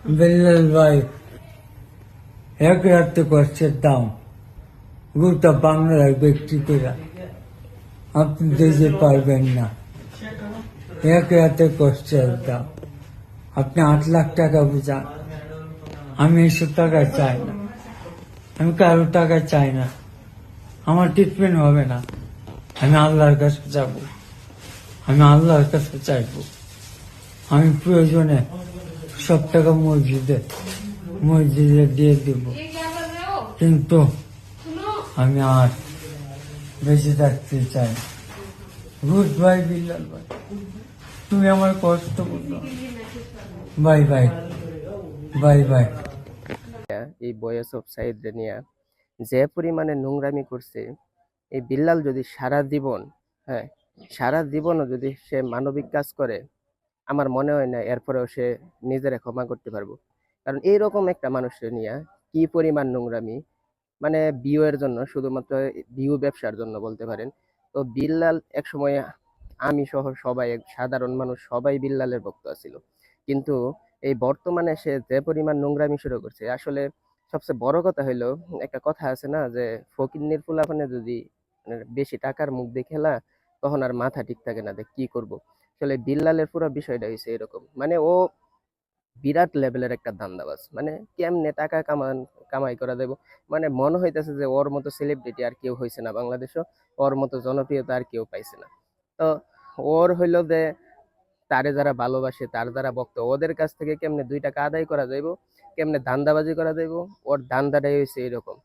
বেল্লাল ভাই, এক রাতে কষ্টের দাম গোটা বাংলার ব্যক্তিরা আপনি দিতে পারবেন না। এক রাতে কষ্টের দাম আপনি 8 লাখ টাকা বুঝান। আমি এসব টাকা চাই না, আমি কারো টাকা চাই না। আমার ট্রিটমেন্ট হবে না, আমি আল্লাহর কাছে যাব, আমি আল্লাহর কাছে চাইব। আমি প্রয়োজনে সব টাকা মসজিদে দিয়ে দেব, কিন্তু আমি আর বেঁচে থাকতে চাই না। গুড বাই বিল্লাল ভাই, তুমি আমার কষ্ট বুঝো। Bye bye, bye bye. এই বয়েস অফ সাইদ নিয়ে যে পরিমাণে নোংরামি করছে, এই বিল্লাল যদি সারা জীবন, হ্যাঁ, সারা জীবনও যদি সে মানবিক কাজ করে, আমার মনে হয় না এরপরেও সে নিজেরা ক্ষমা করতে পারবো। কারণ এইরকম একটা মানুষের নিয়ে কি পরিমাণ নোংরামি, মানে ভিউ এর জন্য, শুধুমাত্র ভিউ ব্যবসার জন্য বলতে পারেন। তো বিল্লাল এক সময়, আমি সহ সবাই, সাধারণ মানুষ সবাই বিল্লালের ভক্ত ছিল। কিন্তু এই বর্তমানে সে যে পরিমাণ নোংরামি শুরু করছে, আসলে সবচেয়ে বড় কথা হইলো, একটা কথা আছে না যে ফকিন্নির ফুলাফানে যদি মানে বেশি টাকার মুখ দেখে খেলা, তখন আর মাথা ঠিক থাকে না যে কি করব। আসলে বিল্লালের পুরো বিষয়টা হয়েছে এরকম, মানে ও বিরাট লেভেলের একটা ধান্দাবাজ, মানে কেমনে টাকা কামাই করা দেব। মানে মনে হইতেছে যে ওর মতো সেলিব্রিটি আর কেউ হয়েছে না বাংলাদেশও, ওর মতো জনপ্রিয়তা আর কেউ পাইছে না। তো ওর হইলো যে তারে যারা ভালোবাসে, তার যারা ভক্ত, ওদের কাছ থেকে কেমনে 2 টাকা আদায় করা যাইব, কেমনে ধান্দাবাজি করা যাইব, ওর ধান্দাটাই হয়েছে এরকম।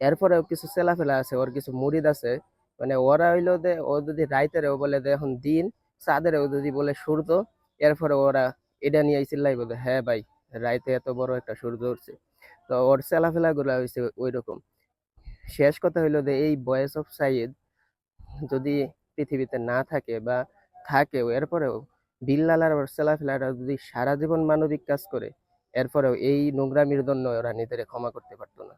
এরপরেও কিছু চেলাফেলা আছে, ওর কিছু মুরিদ আছে, মানে ওরা হইলো যে ও যদি রাইতেরও বলে যে এখন দিন, চাঁদেরও যদি বলে সূর্য, এরপরে ওরা এটা নিয়ে চিল্লাই বলে হ্যাঁ ভাই, রাইতে এত বড় একটা সূর্য উঠছে। তো ওর চেলাফেলা গুলা হয়েছে ওই রকম। শেষ কথা হইলো যে এই ভয়েস অফ সাইদ যদি পৃথিবীতে না থাকে বা থাকেও, এরপরেও বিল্লাল আর ওর চেলাফেলারা যদি সারা জীবন মানবিক কাজ করে, এরপরেও এই নোংরামির জন্য ওরা নিজেদের ক্ষমা করতে পারতো না।